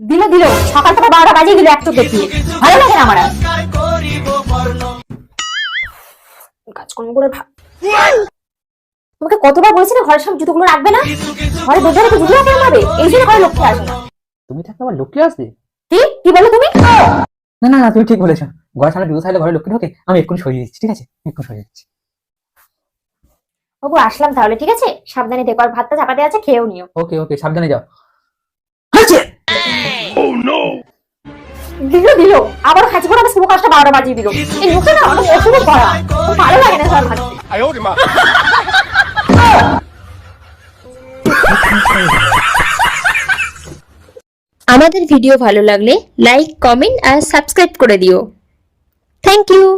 দিল দিল সকাল থেকে 12টা বাজে গেল একটু দেখি ভালো লাগে না আমার কাজকর্ম করে তোমাকে কতবার বলেছি না ঘরের সামনে জুতোগুলো রাখবে না ঘরে দরজা রেখে জুতো কেন হবে এই জন্য ঘরে লক্ষ্মী আসে না তুমি থাকলে আমার লক্ষ্মী আসবে কি কি বলো তুমি না না না তুমি ঠিক বলেছো ঘরের সামনে জুতো থাকলে ঘরে লক্ষ্মী ঢোকে আমি এক্ষুনি সরিয়ে দিচ্ছি ঠিক আছে এক্ষুনি সরিয়ে দিচ্ছি বাবু আসলাম তাহলে ঠিক আছে সাবধানে দেখো আর ভাতটা চাপাতে আছে খেয়েও নিও ওকে ওকে সাবধানে যাও দিল দিল আবার খাচ্ছি করে শুভ কাজটা 12টা বাজিয়ে দিল এই মুখে না অনেক অশুভ করা ভালো লাগে না স্যার ভাত আমাদের ভিডিও ভালো লাগলে লাইক কমেন্ট আর সাবস্ক্রাইব করে দিও থ্যাংক ইউ।